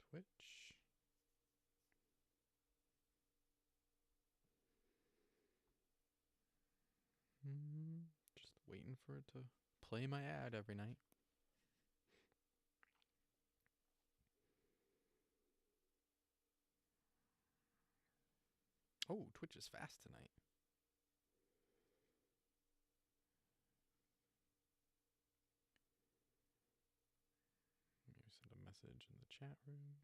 Twitch. Just waiting for it to play my ad every night. Oh, Twitch is fast tonight. Maybe send a message in the chat room.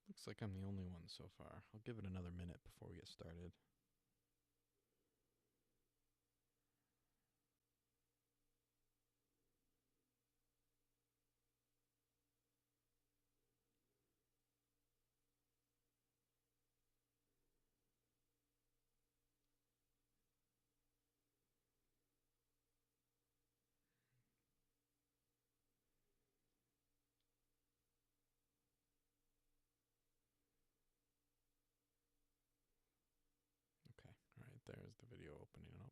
Looks like I'm the only one so far. I'll give it another minute before we get started. Okay, all right, there's the video opening up.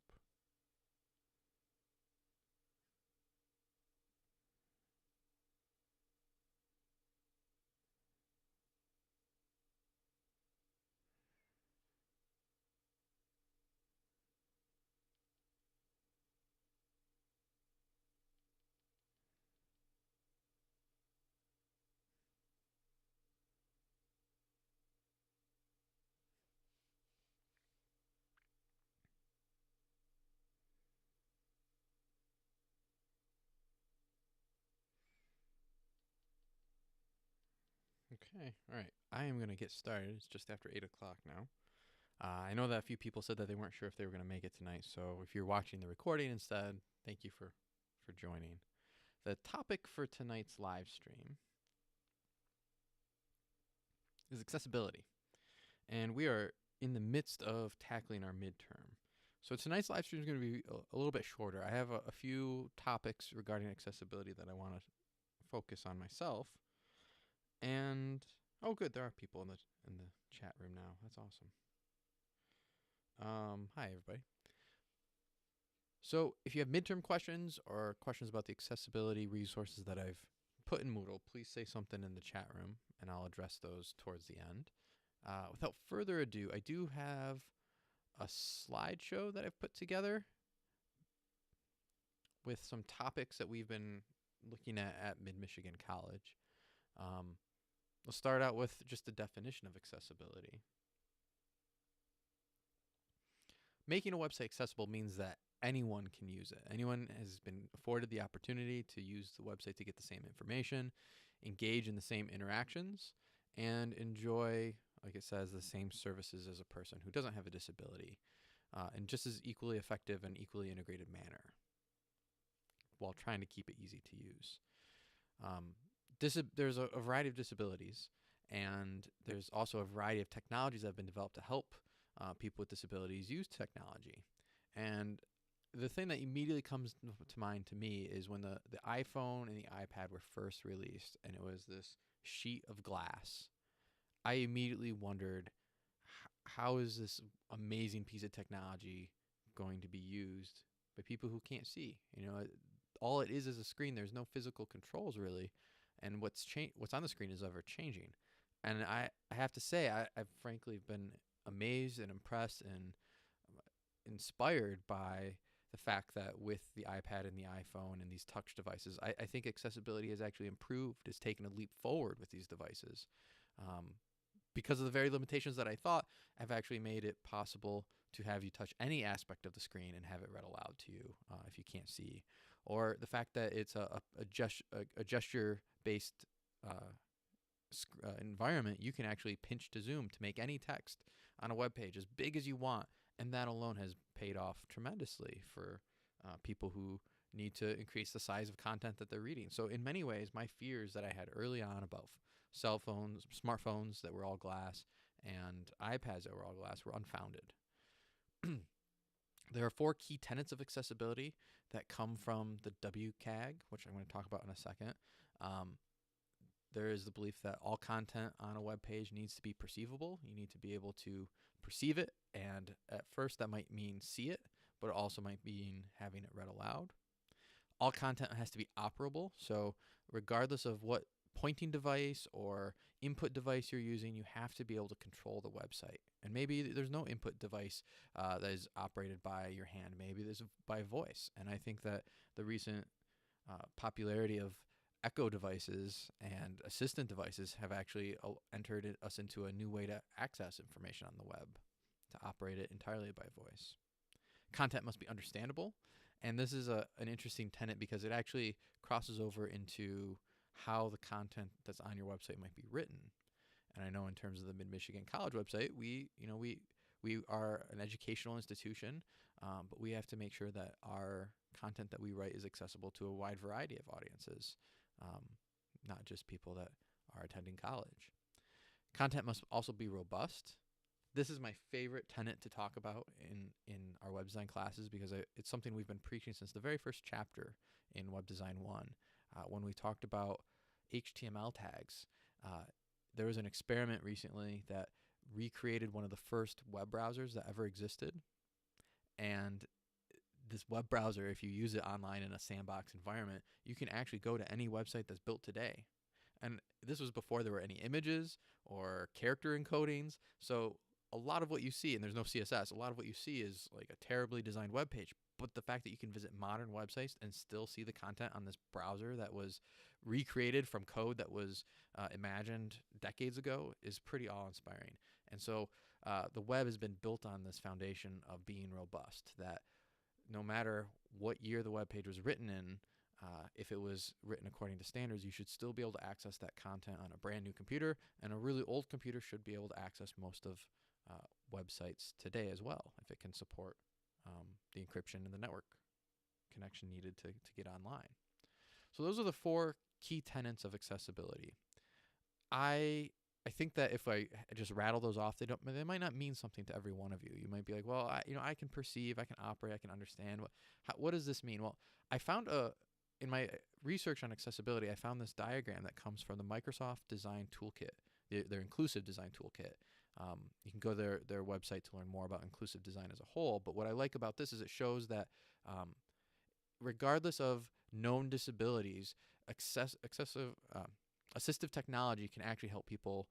Okay, all right. I am going to get started. It's just after 8 o'clock now. I know that a few people said that they weren't sure if they were going to make it tonight. So if you're watching the recording instead, thank you for joining. The topic for tonight's live stream is accessibility. And we are in the midst of tackling our midterm. So tonight's live stream is going to be a little bit shorter. I have a few topics regarding accessibility that I want to focus on myself. And oh, good, there are people in the chat room now. That's awesome. Hi everybody. So if you have midterm questions or questions about the accessibility resources that I've put in Moodle, please say something in the chat room and I'll address those towards the end. Without further ado, I do have a slideshow that I've put together with some topics that we've been looking at Mid-Michigan College. We'll start out with just the definition of accessibility. Making a website accessible means that anyone can use it. Anyone has been afforded the opportunity to use the website to get the same information, engage in the same interactions, and enjoy, like it says, the same services as a person who doesn't have a disability, in just as equally effective and equally integrated manner, while trying to keep it easy to use. There's a variety of disabilities, and there's also a variety of technologies that have been developed to help people with disabilities use technology. And the thing that immediately comes to mind to me is when the iPhone and the iPad were first released, and it was this sheet of glass. I immediately wondered, how is this amazing piece of technology going to be used by people who can't see? You know, all it is a screen. There's no physical controls really, and what's on the screen is ever changing. And I have to say, I've frankly been amazed and impressed and inspired by the fact that with the iPad and the iPhone and these touch devices, I think accessibility has actually improved. It's taken a leap forward with these devices. Because of the very limitations that I thought, have actually made it possible to have you touch any aspect of the screen and have it read aloud to you if you can't see. Or the fact that it's a gesture-based environment, you can actually pinch to zoom to make any text on a web page as big as you want. And that alone has paid off tremendously for people who need to increase the size of content that they're reading. So in many ways, my fears that I had early on about cell phones, smartphones that were all glass, and iPads that were all glass were unfounded. There are 4 key tenets of accessibility that come from the WCAG, which I'm going to talk about in a second. There is the belief that all content on a web page needs to be perceivable. You need to be able to perceive it, and at first that might mean see it, but it also might mean having it read aloud. All content has to be operable. So regardless of what pointing device or input device you're using, you have to be able to control the website. And maybe there's no input device that is operated by your hand. Maybe there's by voice. And I think that the recent popularity of Echo devices and assistant devices have actually entered us into a new way to access information on the web, to operate it entirely by voice. Content must be understandable. And this is an interesting tenet because it actually crosses over into how the content that's on your website might be written. And I know in terms of the Mid-Michigan College website, we are an educational institution, but we have to make sure that our content that we write is accessible to a wide variety of audiences, not just people that are attending college. Content must also be robust. This is my favorite tenet to talk about in our web design classes because it's something we've been preaching since the very first chapter in Web Design 1. When we talked about HTML tags, there was an experiment recently that recreated one of the first web browsers that ever existed. And this web browser, if you use it online in a sandbox environment, you can actually go to any website that's built today. And this was before there were any images or character encodings. So a lot of what you see, and there's no CSS, a lot of what you see is like a terribly designed web page. But the fact that you can visit modern websites and still see the content on this browser that was recreated from code that was imagined decades ago is pretty awe-inspiring. And so the web has been built on this foundation of being robust, that no matter what year the web page was written in, if it was written according to standards, you should still be able to access that content on a brand new computer, and a really old computer should be able to access most of websites today as well, if it can support the encryption and the network connection needed to get online. So those are the 4 key tenets of accessibility. I think that if I just rattle those off, they might not mean something to every one of you. You might be like, well, I can perceive, I can operate, I can understand. What does this mean? Well, I found in my research on accessibility, I found this diagram that comes from the Microsoft Design Toolkit, their inclusive design toolkit. You can go to their website to learn more about inclusive design as a whole. But what I like about this is it shows that regardless of known disabilities, assistive technology can actually help people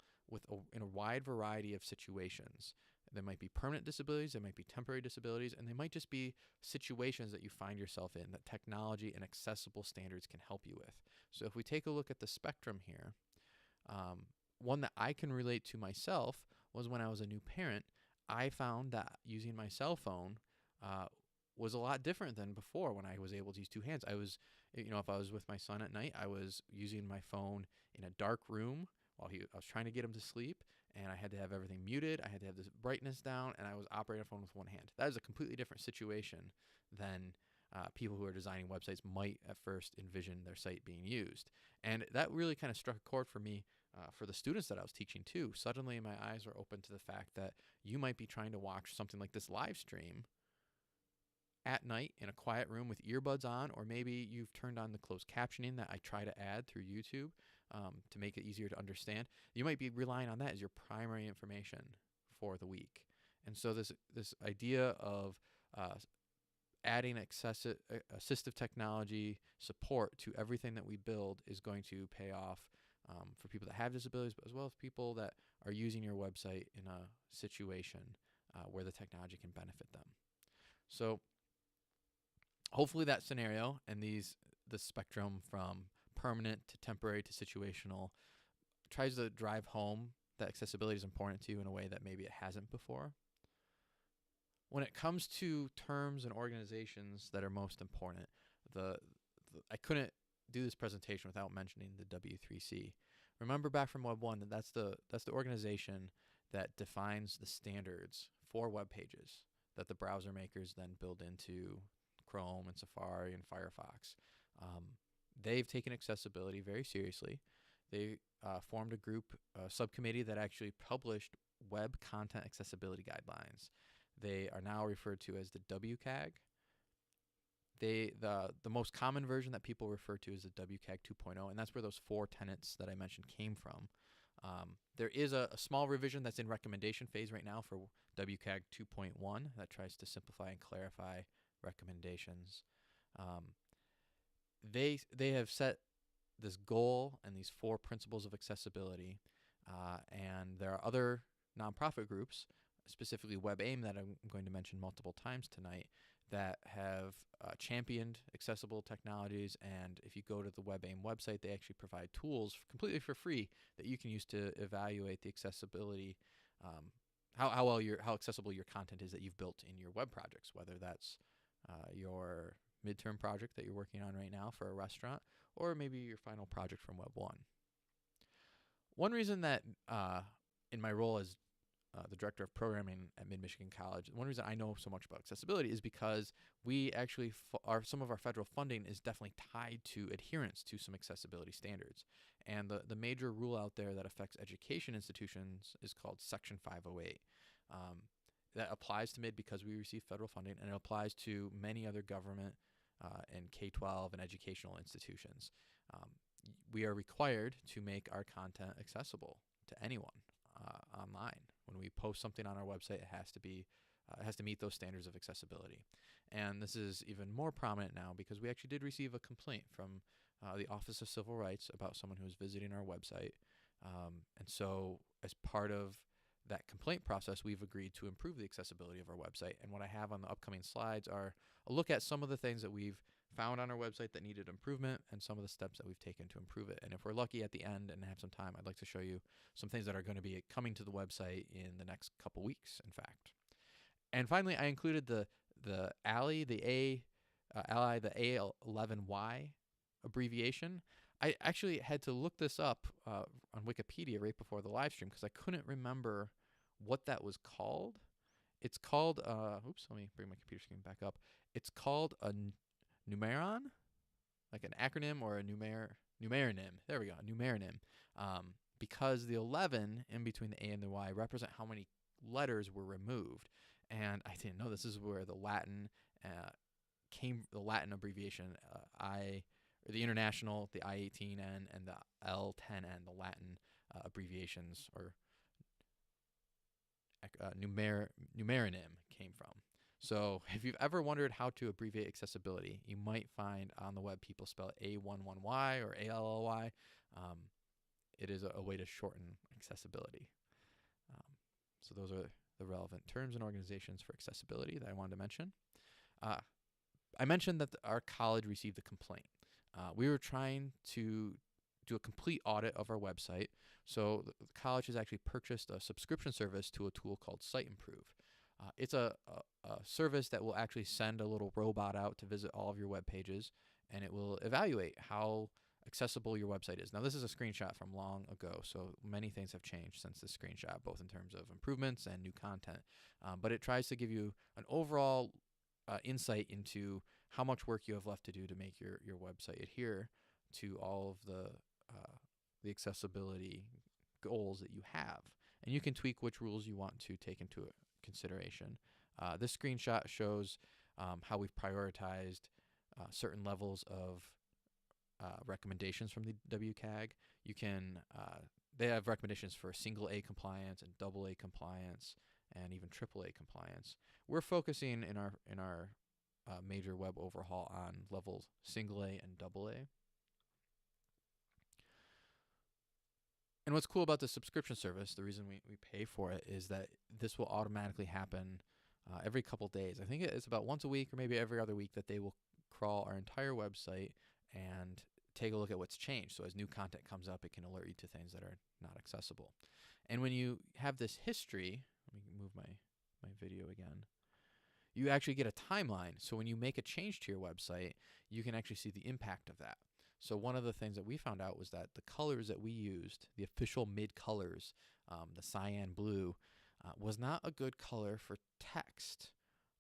in a wide variety of situations. There might be permanent disabilities, there might be temporary disabilities, and they might just be situations that you find yourself in that technology and accessible standards can help you with. So if we take a look at the spectrum here, one that I can relate to myself was when I was a new parent. I found that using my cell phone was a lot different than before when I was able to use 2 hands. I was, if I was with my son at night, I was using my phone in a dark room while I was trying to get him to sleep, and I had to have everything muted. I had to have the brightness down, and I was operating a phone with 1 hand. That is a completely different situation than people who are designing websites might at first envision their site being used. And that really kind of struck a chord for me for the students that I was teaching too. Suddenly my eyes were open to the fact that you might be trying to watch something like this live stream at night in a quiet room with earbuds on, or maybe you've turned on the closed captioning that I try to add through YouTube to make it easier to understand. You might be relying on that as your primary information for the week. And so this idea of adding assistive technology support to everything that we build is going to pay off for people that have disabilities, but as well as people that are using your website in a situation where the technology can benefit them. So hopefully that scenario and the spectrum from permanent to temporary to situational tries to drive home that accessibility is important to you in a way that maybe it hasn't before. When it comes to terms and organizations that are most important, I couldn't do this presentation without mentioning the W3C. Remember back from Web 1 that's the organization that defines the standards for web pages that the browser makers then build into Chrome and Safari and Firefox. They've taken accessibility very seriously. They formed a subcommittee that actually published web content accessibility guidelines. They are now referred to as the WCAG. The most common version that people refer to is the WCAG 2.0, and that's where those 4 tenets that I mentioned came from. There is a small revision that's in recommendation phase right now for WCAG 2.1 that tries to simplify and clarify recommendations. Um, they have set this goal and these 4 principles of accessibility, and there are other nonprofit groups, specifically WebAIM, that I'm going to mention multiple times tonight, that have championed accessible technologies. And if you go to the WebAIM website, they actually provide tools completely for free that you can use to evaluate the accessibility, how accessible your content is that you've built in your web projects, whether that's your midterm project that you're working on right now for a restaurant, or maybe your final project from Web 1. One reason that in my role as the director of programming at Mid-Michigan College, one reason I know so much about accessibility is because we actually, some of our federal funding is definitely tied to adherence to some accessibility standards. And the major rule out there that affects education institutions is called Section 508. That applies to Mid because we receive federal funding, and it applies to many other government and K-12 and educational institutions. We are required to make our content accessible to anyone online. When we post something on our website, it has to meet those standards of accessibility. And this is even more prominent now because we actually did receive a complaint from the Office of Civil Rights about someone who was visiting our website. And so as part of that complaint process, we've agreed to improve the accessibility of our website. And what I have on the upcoming slides are a look at some of the things that we've found on our website that needed improvement and some of the steps that we've taken to improve it. And if we're lucky at the end and have some time, I'd like to show you some things that are going to be coming to the website in the next couple weeks, in fact. And finally, I included the ALI, the A11Y abbreviation. I actually had to look this up on Wikipedia right before the live stream because I couldn't remember what that was called. It's called, oops, let me bring my computer screen back up. It's called a numeron, like an acronym or a numeronym. There we go, a numeronym. Because the 11 in between the A and the Y represent how many letters were removed. And I didn't know this is where the Latin the Latin abbreviation, the international, the I-18N, and the L10N, the Latin abbreviations or numeronym came from. So if you've ever wondered how to abbreviate accessibility, you might find on the web people spell it A11Y or ALLY. It is a way to shorten accessibility. So those are the relevant terms and organizations for accessibility that I wanted to mention. I mentioned that our college received a complaint. We were trying to do a complete audit of our website. So the college has actually purchased a subscription service to a tool called Site Improve. It's a service that will actually send a little robot out to visit all of your web pages, and it will evaluate how accessible your website is. Now, this is a screenshot from long ago, so many things have changed since this screenshot, both in terms of improvements and new content. But it tries to give you an overall insight into how much work you have left to do to make your website adhere to all of the accessibility goals that you have. And you can tweak which rules you want to take into consideration. This screenshot shows how we've prioritized certain levels of recommendations from the WCAG. You can they have recommendations for single A compliance and double A compliance and even triple A compliance. We're focusing in our major web overhaul on levels single A and double A. And what's cool about the subscription service, the reason we pay for it, is that this will automatically happen every couple days. I think it's about once a week or maybe every other week that they will crawl our entire website and take a look at what's changed. So as new content comes up, it can alert you to things that are not accessible. And when you have this history, let me move my video again, you actually get a timeline. So when you make a change to your website, you can actually see the impact of that. So one of the things that we found out was that the colors that we used, the official mid colors, the cyan blue, was not a good color for text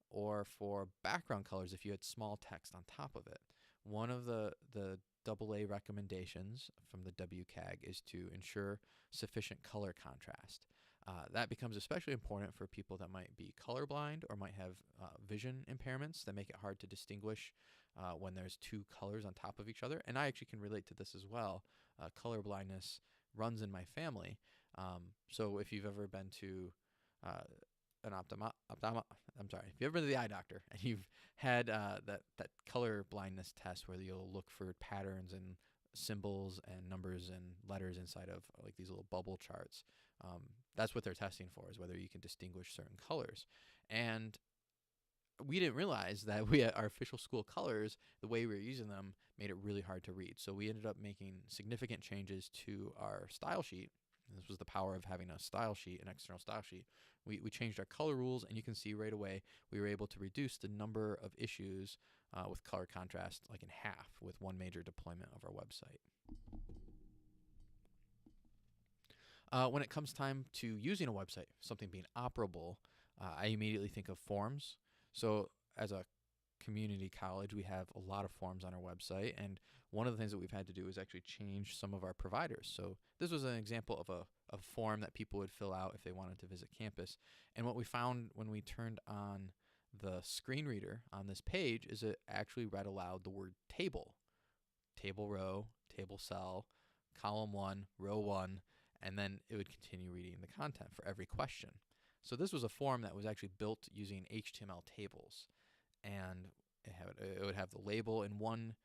or for background colors if you had small text on top of it. One of the AA recommendations from the WCAG is to ensure sufficient color contrast. That becomes especially important for people that might be colorblind or might have vision impairments that make it hard to distinguish when there's two colors on top of each other. And I actually can relate to this as well. Color blindness runs in my family. So if you've ever been to an I'm sorry, if you've ever been to the eye doctor and you've had that color blindness test where you'll look for patterns and symbols and numbers and letters inside of like these little bubble charts, that's what they're testing for, is whether you can distinguish certain colors. And we didn't realize that our official school colors, the way we were using them, made it really hard to read. So we ended up making significant changes to our style sheet. And this was the power of having a style sheet, an external style sheet. We changed our color rules, and you can see right away we were able to reduce the number of issues with color contrast like in half with one major deployment of our website. When it comes time to using a website, something being operable, I immediately think of forms. So as a community college, we have a lot of forms on our website, and one of the things that we've had to do is actually change some of our providers. So this was an example of a form that people would fill out if they wanted to visit campus. And what we found when we turned on the screen reader on this page is it actually read aloud the word table, table row, table cell, column 1, row 1, and then it would continue reading the content for every question. So this was a form that was actually built using HTML tables, and it would have the label in one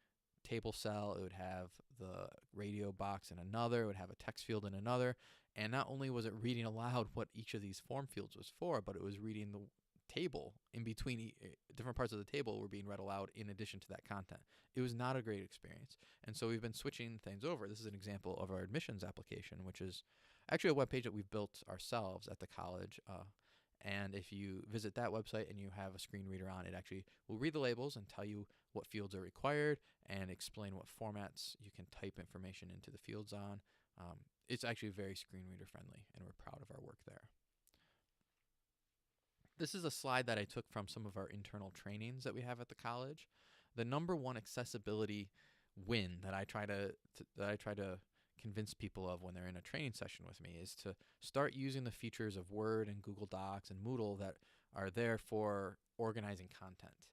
table cell, it would have the radio box in another, it would have a text field in another, and not only was it reading aloud what each of these form fields was for, but it was reading the table in between. Different parts of the table were being read aloud in addition to that content. It was not a great experience, and so we've been switching things over. This is an example of our admissions application, which is actually a web page that we've built ourselves at the college. And if you visit that website and you have a screen reader on, it actually will read the labels and tell you what fields are required and explain what formats you can type information into the fields on. It's actually very screen reader friendly, and we're proud of our work there. This is a slide that I took from some of our internal trainings that we have at the college. The number one accessibility win that I try to convince people of when they're in a training session with me is to start using the features of Word and Google Docs and Moodle that are there for organizing content.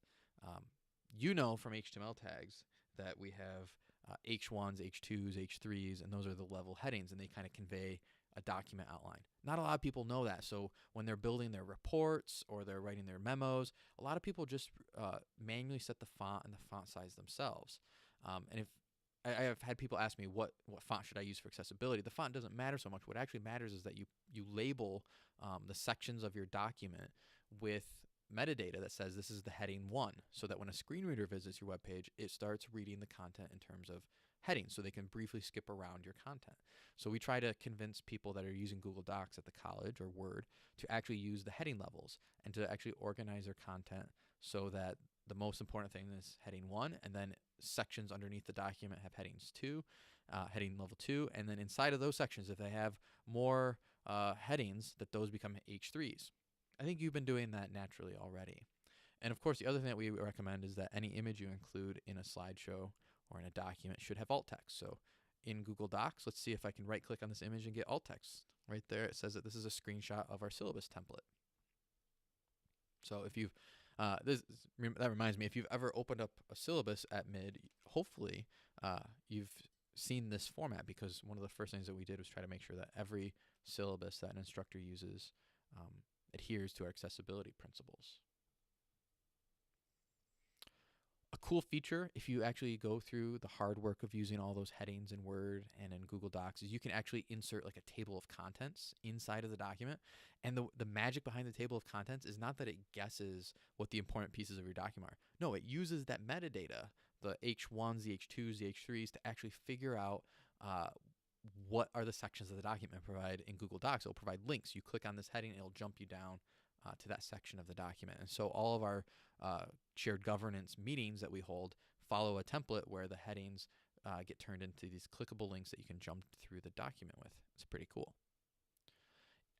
You know from HTML tags that we have H1s, H2s, H3s, and those are the level headings, and they kind of convey a document outline. Not a lot of people know that, so when they're building their reports or they're writing their memos, a lot of people just manually set the font and the font size themselves. And if I have had people ask me what font should I use for accessibility, the font doesn't matter so much. What actually matters is that you label the sections of your document with metadata that says this is the heading 1, so that when a screen reader visits your web page, it starts reading the content in terms of headings, so they can briefly skip around your content. So we try to convince people that are using Google Docs at the college or Word to actually use the heading levels and to actually organize their content so that the most important thing is heading 1, and then sections underneath the document have headings 2, heading level 2, and then inside of those sections, if they have more headings, that those become H3s. I think you've been doing that naturally already. And of course, the other thing that we recommend is that any image you include in a slideshow or in a document should have alt text. So in Google Docs, let's see if I can right click on this image and get alt text. Right there, it says that this is a screenshot of our syllabus template. So if you've, that reminds me, if you've ever opened up a syllabus at mid, hopefully you've seen this format, because one of the first things that we did was try to make sure that every syllabus that an instructor uses adheres to our accessibility principles. A cool feature, if you actually go through the hard work of using all those headings in Word and in Google Docs, is you can actually insert like a table of contents inside of the document. And the magic behind the table of contents is not that it guesses what the important pieces of your document are. No, it uses that metadata, the H1s, the H2s, the H3s, to actually figure out what are the sections of the document provide in Google Docs. It'll provide links. You click on this heading, it'll jump you down to that section of the document. And so all of our shared governance meetings that we hold follow a template where the headings get turned into these clickable links that you can jump through the document with. It's pretty cool.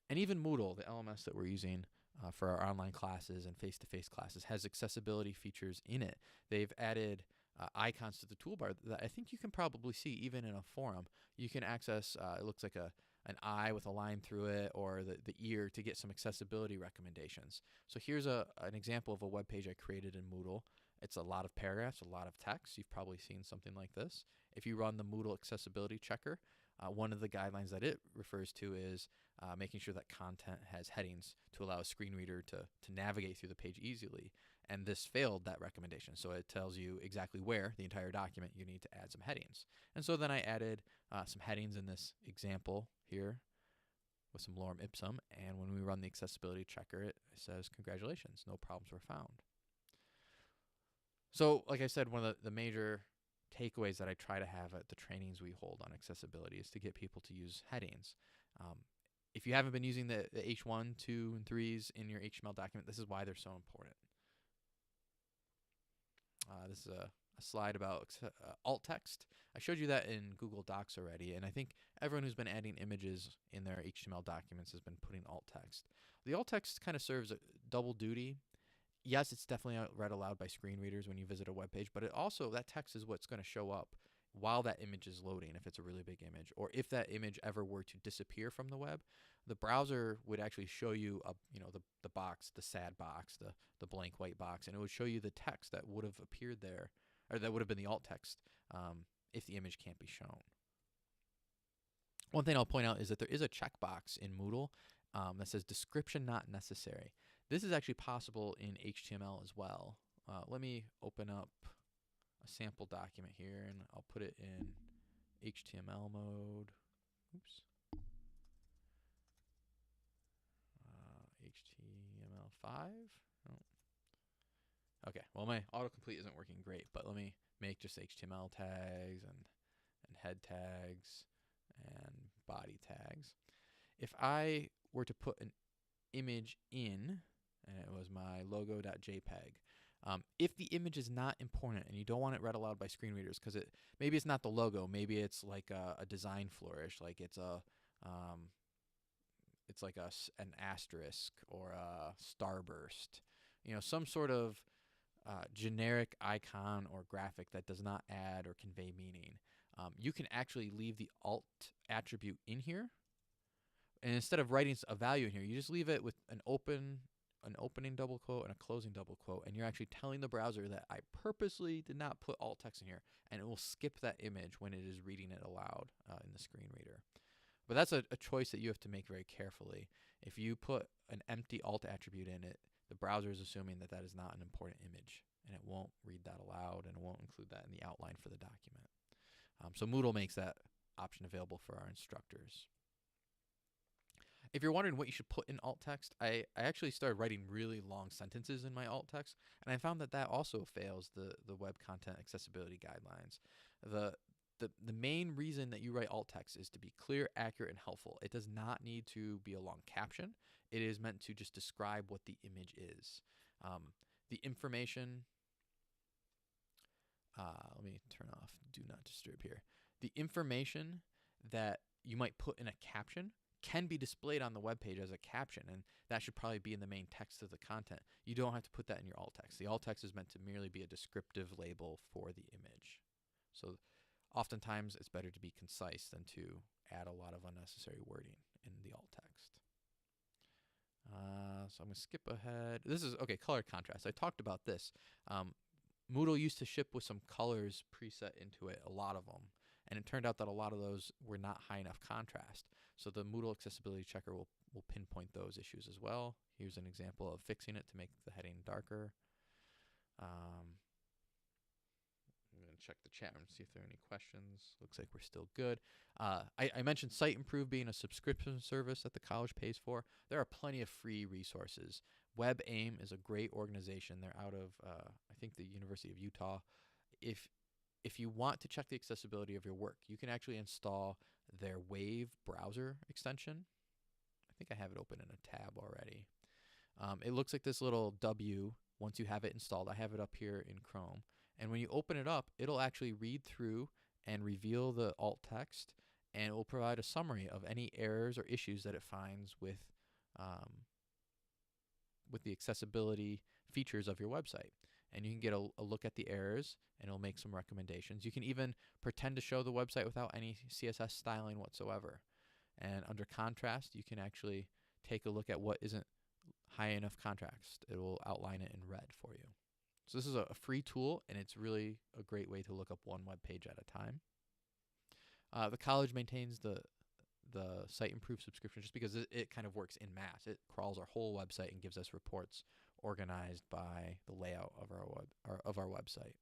And even Moodle, the LMS that we're using for our online classes and face-to-face classes, has accessibility features in it. They've added icons to the toolbar that I think you can probably see even in a forum. You can access, it looks like an eye with a line through it, or the ear, to get some accessibility recommendations. So here's an example of a web page I created in Moodle. It's a lot of paragraphs, a lot of text. You've probably seen something like this. If you run the Moodle accessibility checker, one of the guidelines that it refers to is making sure that content has headings to allow a screen reader to navigate through the page easily. And this failed that recommendation. So it tells you exactly where the entire document you need to add some headings. And so then I added some headings in this example here with some lorem ipsum. And when we run the accessibility checker, it says, congratulations, no problems were found. So like I said, one of the major takeaways that I try to have at the trainings we hold on accessibility is to get people to use headings. If you haven't been using the H1, 2, and 3s in your HTML document, this is why they're so important. This is a slide about alt text. I showed you that in Google Docs already, and I think everyone who's been adding images in their HTML documents has been putting alt text. The alt text kind of serves a double duty. Yes, it's definitely read aloud by screen readers when you visit a web page, but it also, that text is what's going to show up while that image is loading, if it's a really big image, or if that image ever were to disappear from the web, the browser would actually show you the box, the sad box, the blank white box, and it would show you the text that would have appeared there, or that would have been the alt text if the image can't be shown. One thing I'll point out is that there is a checkbox in Moodle that says description not necessary. This is actually possible in HTML as well. Let me open up a sample document here, and I'll put it in HTML mode. Oops. HTML5. Oh. Okay, well my autocomplete isn't working great, but let me make just HTML tags and head tags and body tags. If I were to put an image in, and it was my logo.jpg, if the image is not important and you don't want it read aloud by screen readers, because maybe it's not the logo, maybe it's like a design flourish, like it's like an asterisk or a starburst, some sort of generic icon or graphic that does not add or convey meaning. You can actually leave the alt attribute in here, and instead of writing a value in here, you just leave it with an opening double quote and a closing double quote, and you're actually telling the browser that I purposely did not put alt text in here, and it will skip that image when it is reading it aloud in the screen reader. But that's a choice that you have to make very carefully. If you put an empty alt attribute in it, the browser is assuming that that is not an important image, and it won't read that aloud, and it won't include that in the outline for the document. So Moodle makes that option available for our instructors. If you're wondering what you should put in alt text, I actually started writing really long sentences in my alt text, and I found that also fails the web content accessibility guidelines. The main reason that you write alt text is to be clear, accurate, and helpful. It does not need to be a long caption. It is meant to just describe what the image is. The information, let me turn off do not disturb here. The information that you might put in a caption can be displayed on the web page as a caption, and that should probably be in the main text of the content. You don't have to put that in your alt text. The alt text is meant to merely be a descriptive label for the image. So oftentimes it's better to be concise than to add a lot of unnecessary wording in the alt text. So I'm going to skip ahead. This is, okay, color contrast. I talked about this. Moodle used to ship with some colors preset into it, a lot of them. And it turned out that a lot of those were not high enough contrast. So the Moodle accessibility checker will pinpoint those issues as well. Here's an example of fixing it to make the heading darker. I'm going to check the chat room to see if there are any questions. Looks like we're still good. I mentioned Site Improve being a subscription service that the college pays for. There are plenty of free resources. WebAIM is a great organization. They're out of, I think, the University of Utah. If you want to check the accessibility of your work, you can actually install their Wave browser extension. I think I have it open in a tab already. It looks like this little W once you have it installed. I have it up here in Chrome. And when you open it up, it'll actually read through and reveal the alt text, and it will provide a summary of any errors or issues that it finds with the accessibility features of your website. And you can get a look at the errors, and it'll make some recommendations. You can even pretend to show the website without any CSS styling whatsoever. And under contrast, you can actually take a look at what isn't high enough contrast. It will outline it in red for you. So this is a free tool, and it's really a great way to look up one web page at a time. The college maintains the the Site Improve subscription just because it kind of works in mass. It crawls our whole website and gives us reports organized by the layout of our website.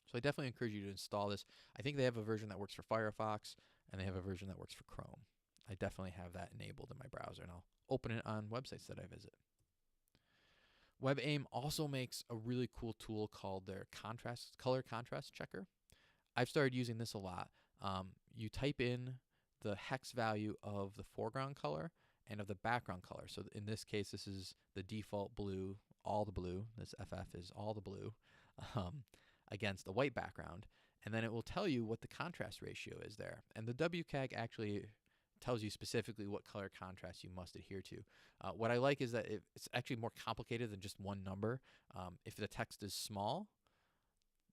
So I definitely encourage you to install this. I think they have a version that works for Firefox, and they have a version that works for Chrome. I definitely have that enabled in my browser, and I'll open it on websites that I visit. WebAIM also makes a really cool tool called their color contrast checker. I've started using this a lot. You type in the hex value of the foreground color and of the background color. So in this case, this is the default blue, all the blue. This FF is all the blue against a white background. And then it will tell you what the contrast ratio is there. And the WCAG actually tells you specifically what color contrast you must adhere to. What I like is that it's actually more complicated than just one number. If the text is small,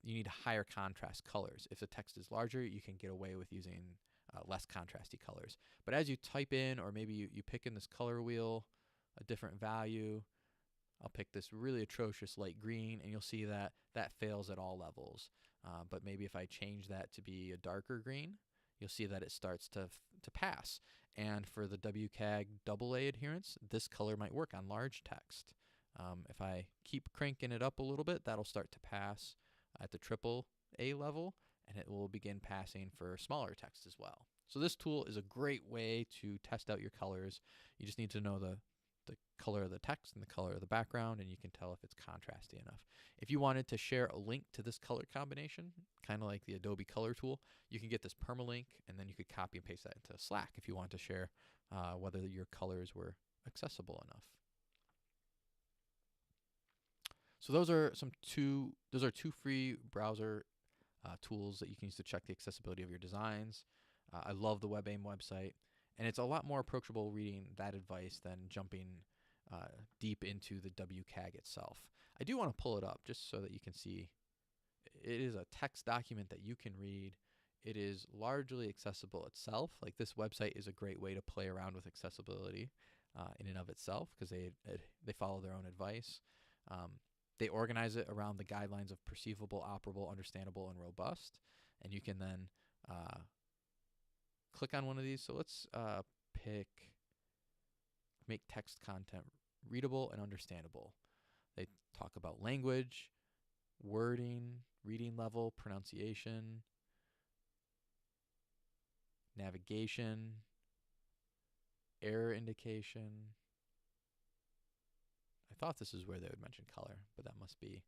you need higher contrast colors. If the text is larger, you can get away with using less contrasty colors. But as you type in, or maybe you pick in this color wheel, a different value, I'll pick this really atrocious light green, and you'll see that that fails at all levels. But maybe if I change that to be a darker green, you'll see that it starts to pass. And for the WCAG AA adherence, this color might work on large text. If I keep cranking it up a little bit, that'll start to pass at the AAA level, and it will begin passing for smaller text as well. So this tool is a great way to test out your colors. You just need to know the color of the text and the color of the background, and you can tell if it's contrasty enough. If you wanted to share a link to this color combination, kind of like the Adobe Color tool, you can get this permalink, and then you could copy and paste that into Slack if you want to share whether your colors were accessible enough. So those are two free browser tools that you can use to check the accessibility of your designs. I love the WebAIM website, and it's a lot more approachable reading that advice than jumping deep into the WCAG itself. I do want to pull it up just so that you can see. It is a text document that you can read. It is largely accessible itself. Like, this website is a great way to play around with accessibility in and of itself, because they follow their own advice. They organize it around the guidelines of perceivable, operable, understandable, and robust. And you can then click on one of these. So let's pick make text content readable and understandable. They talk about language, wording, reading level, pronunciation, navigation, error indication. I thought this is where they would mention color, but that must be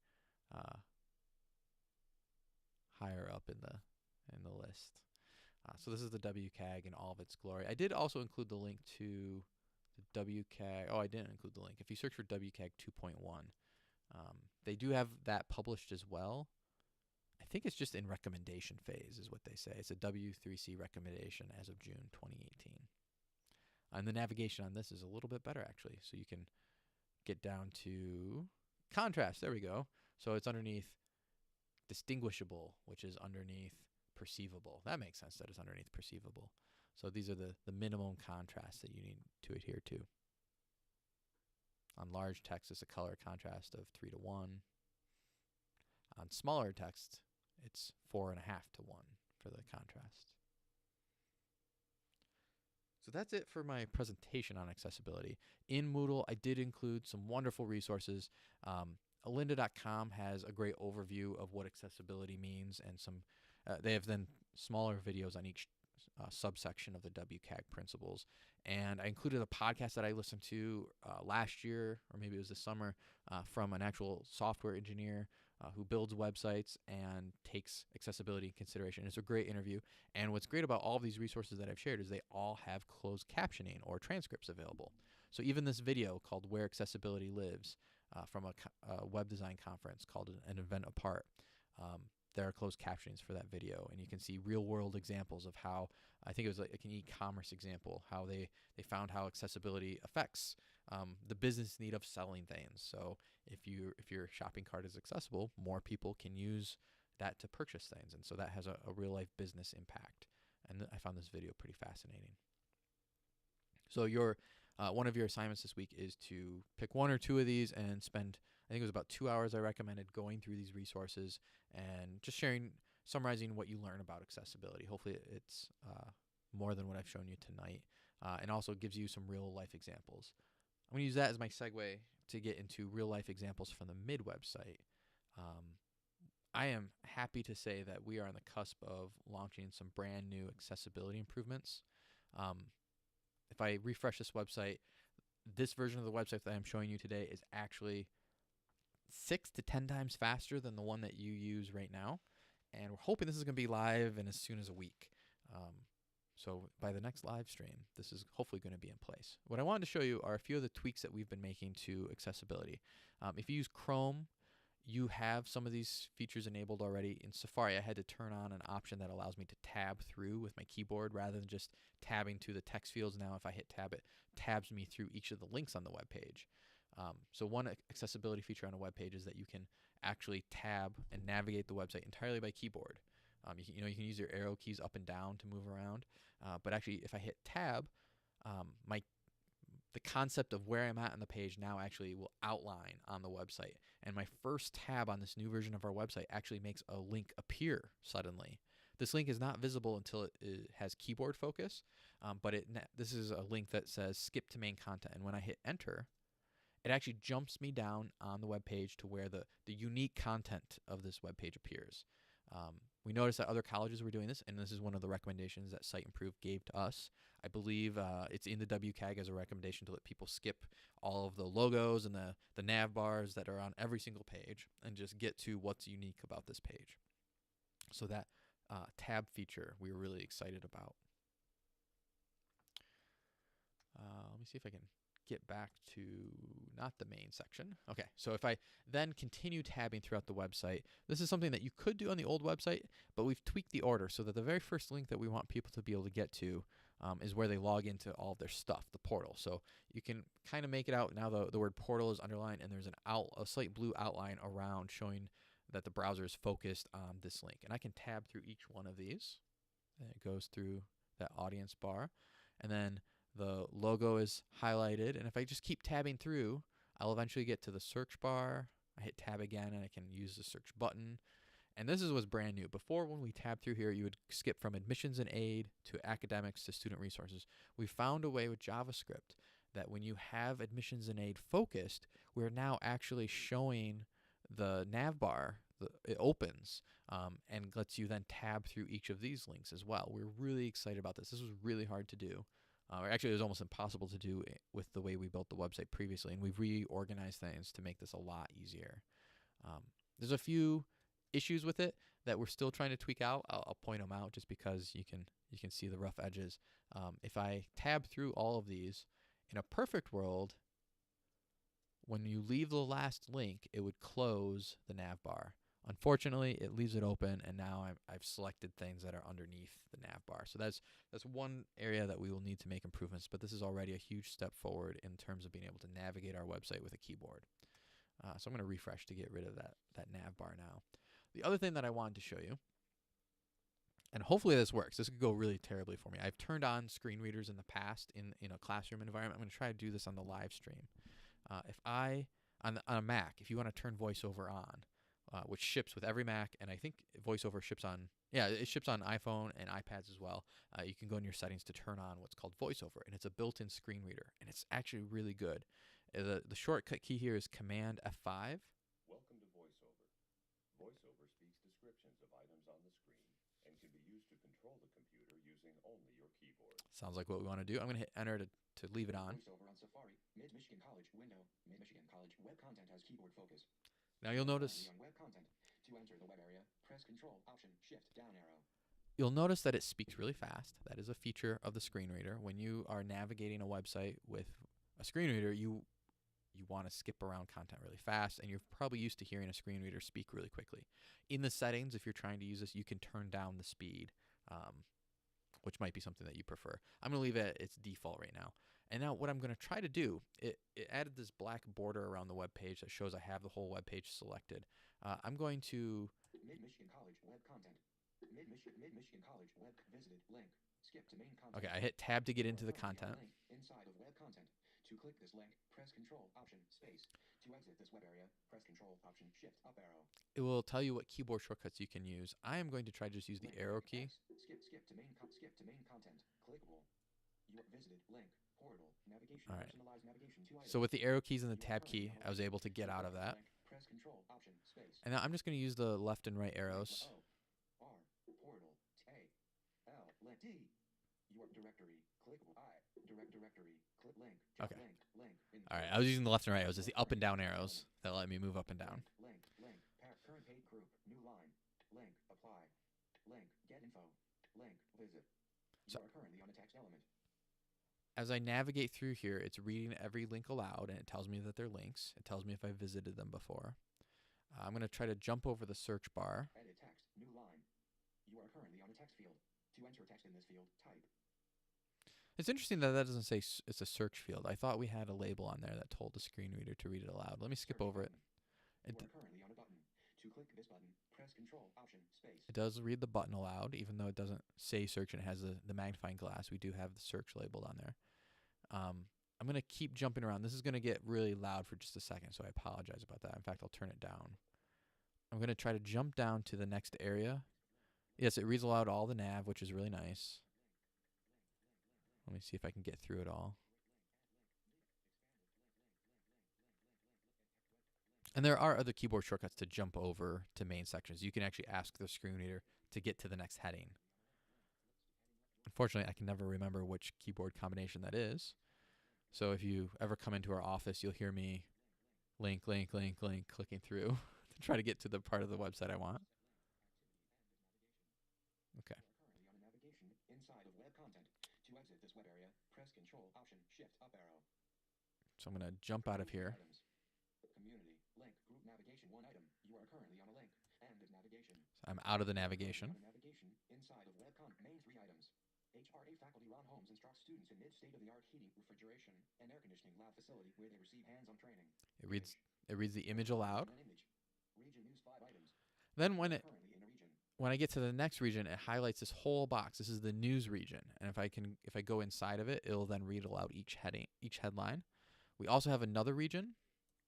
higher up in the list. So this is the WCAG in all of its glory. I did also include the link to the WCAG. Oh, I didn't include the link. If you search for WCAG 2.1, they do have that published as well. I think it's just in recommendation phase is what they say. It's a W3C recommendation as of June 2018. And the navigation on this is a little bit better, actually. So you can get down to contrast. There we go. So it's underneath distinguishable, which is underneath perceivable. That makes sense that it's underneath perceivable. So these are the minimum contrasts that you need to adhere to. On large text, it's a color contrast of 3:1. On smaller text, it's 4.5:1 for the contrast. So that's it for my presentation on accessibility. In Moodle, I did include some wonderful resources. Alinda.com has a great overview of what accessibility means, and they have then smaller videos on each subsection of the WCAG principles. And I included a podcast that I listened to last year, or maybe it was this summer, from an actual software engineer who builds websites and takes accessibility in consideration. It's a great interview. And what's great about all of these resources that I've shared is they all have closed captioning or transcripts available. So even this video called Where Accessibility Lives from a web design conference called An Event Apart, there are closed captionings for that video, and you can see real-world examples of how, I think it was like an e-commerce example, how they found how accessibility affects the business need of selling things. So if your shopping cart is accessible, more people can use that to purchase things, and so that has a real-life business impact. And I found this video pretty fascinating. So one of your assignments this week is to pick one or two of these and spend, I think it was about 2 hours I recommended, going through these resources and just summarizing what you learn about accessibility. Hopefully it's more than what I've shown you tonight, and also gives you some real life examples. I'm going to use that as my segue to get into real life examples from the mid website. I am happy to say that we are on the cusp of launching some brand new accessibility improvements. If I refresh this website, this version of the website that I'm showing you today is actually 6 to 10 times faster than the one that you use right now. And we're hoping this is going to be live in as soon as a week. So by the next live stream, this is hopefully going to be in place. What I wanted to show you are a few of the tweaks that we've been making to accessibility. If you use Chrome, you have some of these features enabled already. In Safari, I had to turn on an option that allows me to tab through with my keyboard rather than just tabbing to the text fields. Now if I hit tab, it tabs me through each of the links on the web page. So one accessibility feature on a web page is that you can actually tab and navigate the website entirely by keyboard. You can use your arrow keys up and down to move around, but actually if I hit tab, the concept of where I'm at on the page now actually will outline on the website. And my first tab on this new version of our website actually makes a link appear suddenly. This link is not visible until it has keyboard focus, but this is a link that says skip to main content. And when I hit enter, it actually jumps me down on the web page to where the unique content of this web page appears. We noticed that other colleges were doing this, and this is one of the recommendations that Site Improve gave to us. I believe it's in the WCAG as a recommendation to let people skip all of the logos and the nav bars that are on every single page and just get to what's unique about this page. So that tab feature we were really excited about. Let me see if I can get back to not the main section. Okay, so if I then continue tabbing throughout the website, this is something that you could do on the old website, but we've tweaked the order so that the very first link that we want people to be able to get to is where they log into all of their stuff, the portal. So you can kind of make it out now. The word portal is underlined, and there's a slight blue outline around showing that the browser is focused on this link. And I can tab through each one of these, and it goes through that audience bar, and then the logo is highlighted, and if I just keep tabbing through, I'll eventually get to the search bar. I hit tab again, and I can use the search button. And this is what's brand new. Before, when we tab through here, you would skip from admissions and aid to academics to student resources. We found a way with JavaScript that when you have admissions and aid focused, we're now actually showing the nav bar. It opens and lets you then tab through each of these links as well. We're really excited about this. This was really hard to do. Or actually, it was almost impossible to do with the way we built the website previously, and we've reorganized things to make this a lot easier. There's a few issues with it that we're still trying to tweak out. I'll point them out just because you can see the rough edges. If I tab through all of these, in a perfect world, when you leave the last link, it would close the nav bar. Unfortunately, it leaves it open, and now I've selected things that are underneath the nav bar. So that's one area that we will need to make improvements, but this is already a huge step forward in terms of being able to navigate our website with a keyboard. So I'm going to refresh to get rid of that nav bar now. The other thing that I wanted to show you, and hopefully this works. This could go really terribly for me. I've turned on screen readers in the past in a classroom environment. I'm going to try to do this on the live stream. On a Mac, if you want to turn VoiceOver on, which ships with every Mac, and I think VoiceOver ships on, it ships on iPhone and iPads as well. You can go in your settings to turn on what's called VoiceOver, and it's a built-in screen reader, and it's actually really good. The shortcut key here is Command F5. Welcome to VoiceOver. VoiceOver speaks descriptions of items on the screen and can be used to control the computer using only your keyboard. Sounds like what we want to do. I'm going to hit enter to leave it on. VoiceOver on Safari, Mid-Michigan College window. Mid-Michigan College web content has keyboard focus. Now you'll notice On web content. To enter the web area, press Control Option Shift down arrow. you'll notice that it speaks really fast. That is a feature of the screen reader. When you are navigating a website with a screen reader, you want to skip around content really fast, and you're probably used to hearing a screen reader speak really quickly. In the settings, if you're trying to use this, you can turn down the speed, which might be something that you prefer. I'm going to leave it at its default right now. And now what I'm going to try to do, it added this black border around the web page that shows I have the whole web page selected. I'm going to... Mid-Michigan College web content. Mid-Michigan College web visited link. Skip to main content. Okay, I hit tab to get into the content. Link inside of web content. To click this link, press Control Option Space. To exit this web area, press Control Option Shift up arrow. It will tell you what keyboard shortcuts you can use. I am going to try to just use the arrow key. Skip to main content. clickable. You visited link portal navigation All right. personalized navigation 2 items. So with the arrow keys and the You are tab currently key, on a I was link. able to get To out click of this that. link, press Control Option Space. And now I'm just going to use the left and right Link arrows. O R portal A L link D. Your directory clickable I directory click link Okay. link in All right. I was using the left and right arrows. It's the up and down arrows element. that let me move up and down. Link current page group new line link apply link get info link visit. So- You are currently on a text element. As I navigate through here, it's reading every link aloud, and it tells me that they're links. It tells me if I visited them before. I'm going to try to jump over the search bar. Edit text new line. You are currently on a text field. To enter text in this field, type. It's interesting that that doesn't say it's a search field. I thought we had a label on there that told the screen reader to read it aloud. Let me skip Search over it. button. You are currently on a button. To click this button, press Control Option Space. It does read the button aloud, even though it doesn't say search and it has the magnifying glass. We do have the search labeled on there. I'm going to keep jumping around. This is going to get really loud for just a second, so I apologize about that. In fact, I'll turn it down. I'm going to try to jump down to the next area. Yes, it reads aloud all the nav, which is really nice. Let me see if I can get through it all. And there are other keyboard shortcuts to jump over to main sections. You can actually ask the screen reader to get to the next heading. Unfortunately, I can never remember which keyboard combination that is. So if you ever come into our office, you'll hear me link, clicking through to try to get to the part of the website I want. Okay. You are currently on a navigation inside of web content. To exit this web area, press Control Option Shift up arrow. So I'm going to jump out of here. Items. Community link group navigation 1 item. You are currently on a link. End of navigation. So I'm out of the navigation. Navigation inside of web content. Main 3 items. HRA faculty Ron Holmes instructs students in mid-state-of-the-art heating, refrigeration, and air conditioning lab facility where they receive hands-on training. It reads the image aloud. Region news 5 items. Then when Currently in a region. when I get to the next region, it highlights this whole box. This is the news region, and if I go inside of it, it'll then read aloud each headline. We also have another region.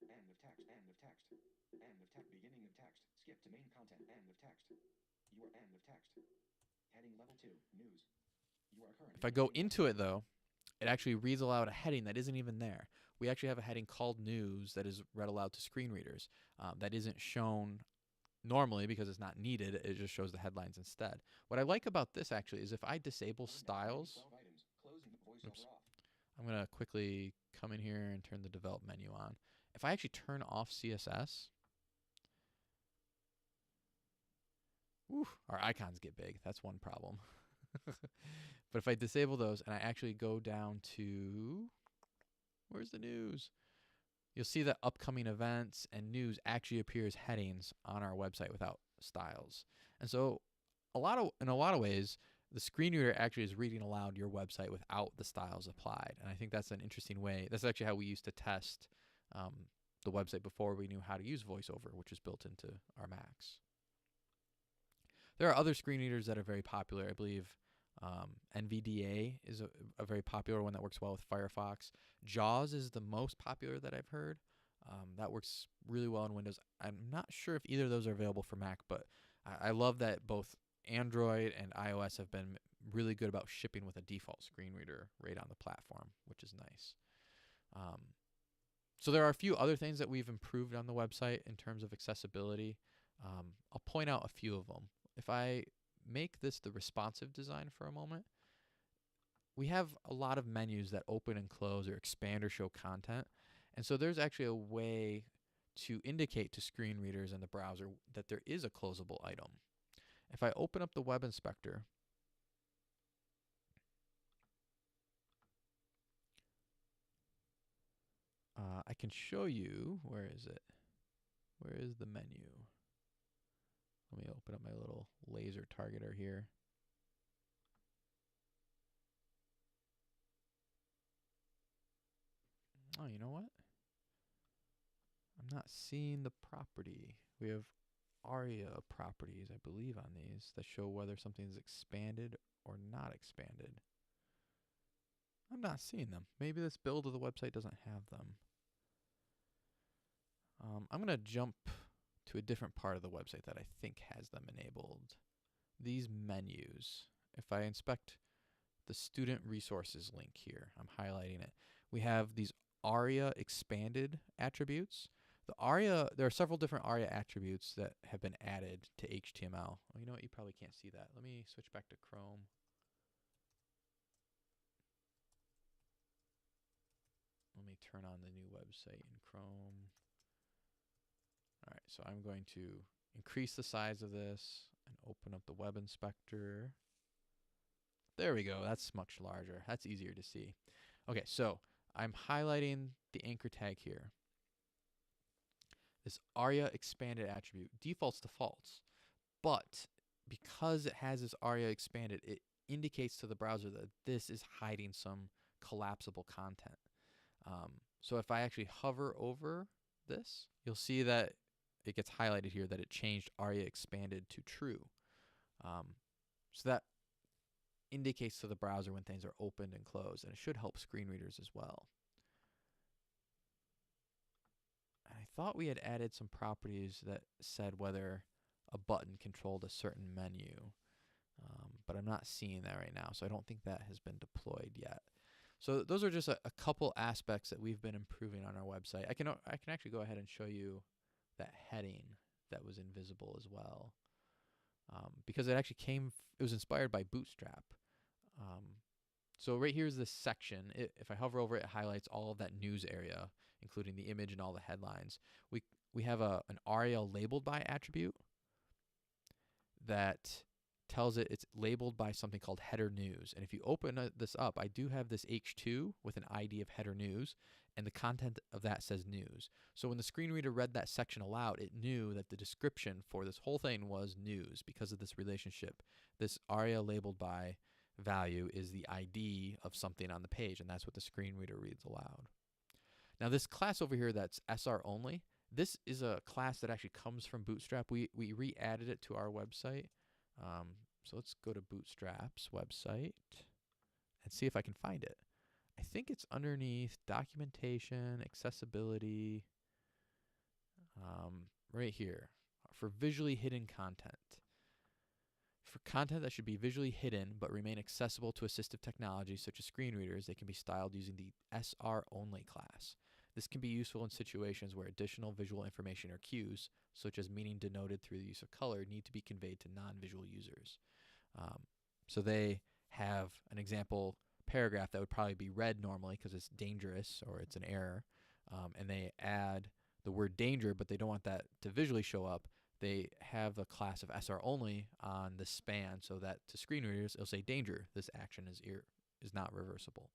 End of text. End of text. End of text. Beginning of text. Skip to main content. End of text. You are end of text. Heading level 2. News. You are currently. If I go into it, though, it actually reads aloud a heading that isn't even there. We actually have a heading called News that is read aloud to screen readers. That isn't shown normally because it's not needed. It just shows the headlines instead. What I like about this, actually, is if I disable styles. Oops. I'm going to quickly come in here and turn the develop menu on. If I actually turn off CSS, our icons get big. That's one problem. But if I disable those and I actually go down to, where's the news? You'll see that upcoming events and news actually appear as headings on our website without styles. And so in a lot of ways, the screen reader actually is reading aloud your website without the styles applied. And I think that's an interesting way. That's actually how we used to test the website before we knew how to use VoiceOver, which is built into our Macs. There are other screen readers that are very popular. I believe NVDA is a very popular one that works well with Firefox. JAWS is the most popular that I've heard. That works really well in Windows. I'm not sure if either of those are available for Mac, but I love that both Android and iOS have been really good about shipping with a default screen reader right on the platform, which is nice. So there are a few other things that we've improved on the website in terms of accessibility. I'll point out a few of them. If I make this the responsive design for a moment, we have a lot of menus that open and close or expand or show content. And so there's actually a way to indicate to screen readers in the browser that there is a closable item. If I open up the web inspector, I can show you, where is it? Where is the menu? Let me open up my little laser targeter here. Oh, you know what? I'm not seeing the property. We have ARIA properties, I believe, on these that show whether something is expanded or not expanded. I'm not seeing them. Maybe this build of the website doesn't have them. I'm going to jump to a different part of the website that I think has them enabled. These menus. If I inspect the student resources link here. I'm highlighting it. We have these ARIA expanded attributes. There are several different ARIA attributes that have been added to HTML. Well, you know what? You probably can't see that. Let me switch back to Chrome. Let me turn on the new website in Chrome. All right, so I'm going to increase the size of this and open up the web inspector. There we go. That's much larger. That's easier to see. Okay, so I'm highlighting the anchor tag here. This ARIA expanded attribute defaults to false, but because it has this ARIA expanded, it indicates to the browser that this is hiding some collapsible content. So if I actually hover over this, you'll see that it gets highlighted here that it changed ARIA expanded to true. So that indicates to the browser when things are opened and closed, and it should help screen readers as well. I thought we had added some properties that said whether a button controlled a certain menu, but I'm not seeing that right now, so I don't think that has been deployed yet. So those are just a couple aspects that we've been improving on our website. I can actually go ahead and show you that heading that was invisible as well, because it actually it was inspired by Bootstrap. So right here is this section. If I hover over it, it highlights all of that news area, including the image and all the headlines. We have an ARIA labeled by attribute that tells it it's labeled by something called header news. And if you open this up, I do have this H2 with an ID of header news, and the content of that says news. So when the screen reader read that section aloud, it knew that the description for this whole thing was news because of this relationship. This ARIA labeled by value is the ID of something on the page, and that's what the screen reader reads aloud. Now this class over here that's SR only, this is a class that actually comes from Bootstrap. We re-added it to our website. So let's go to Bootstrap's website and see if I can find it. I think it's underneath documentation, accessibility, right here for visually hidden content. For content that should be visually hidden but remain accessible to assistive technologies such as screen readers, they can be styled using the SR only class. This can be useful in situations where additional visual information or cues, such as meaning denoted through the use of color, need to be conveyed to non-visual users. So they have an example paragraph that would probably be read normally because it's dangerous or it's an error, and they add the word danger, but they don't want that to visually show up. They have a class of SR only on the span so that to screen readers it'll say danger. This action is not reversible.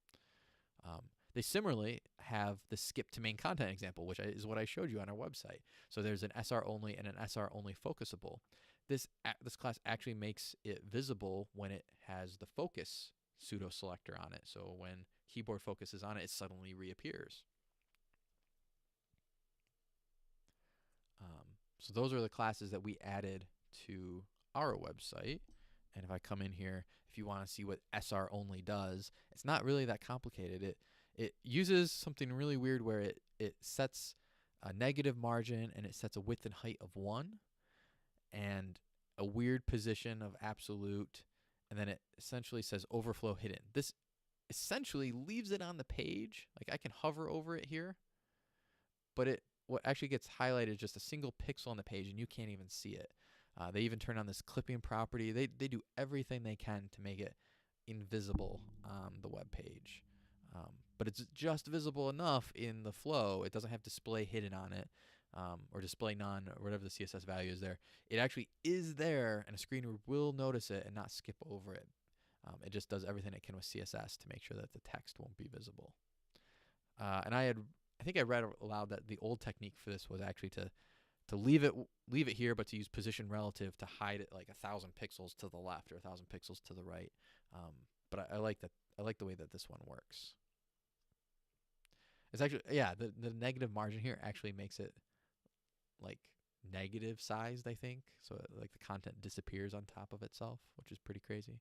They similarly have the skip to main content example, which is what I showed you on our website. So there's an SR only and an SR only focusable. This class actually makes it visible when it has the focus pseudo selector on it. So when keyboard focuses on it, it suddenly reappears. So those are the classes that we added to our website. And if I come in here, if you want to see what SR only does, it's not really that complicated. It uses something really weird where it sets a negative margin and it sets a width and height of 1 and a weird position of absolute, and then it essentially says overflow hidden. This essentially leaves it on the page. Like I can hover over it here, but what actually gets highlighted is just a single pixel on the page and you can't even see it. They even turn on this clipping property. They do everything they can to make it invisible on the web page. But it's just visible enough in the flow. It doesn't have display hidden on it, or display none, or whatever the CSS value is there. It actually is there, and a screen reader will notice it and not skip over it. It just does everything it can with CSS to make sure that the text won't be visible. And I think I read aloud that the old technique for this was actually to leave it here, but to use position relative to hide it like 1,000 pixels to the left or 1,000 pixels to the right. But I like that. I like the way that this one works. It's actually, yeah, the negative margin here actually makes it like negative sized, I think. So like the content disappears on top of itself, which is pretty crazy.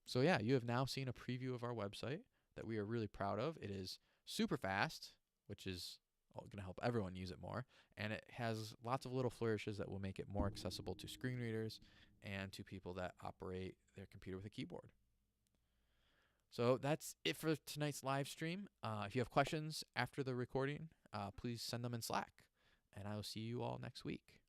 So yeah, you have now seen a preview of our website that we are really proud of. It is super fast, which is going to help everyone use it more. And it has lots of little flourishes that will make it more accessible to screen readers and to people that operate their computer with a keyboard. So that's it for tonight's live stream. If you have questions after the recording, please send them in Slack. And I will see you all next week.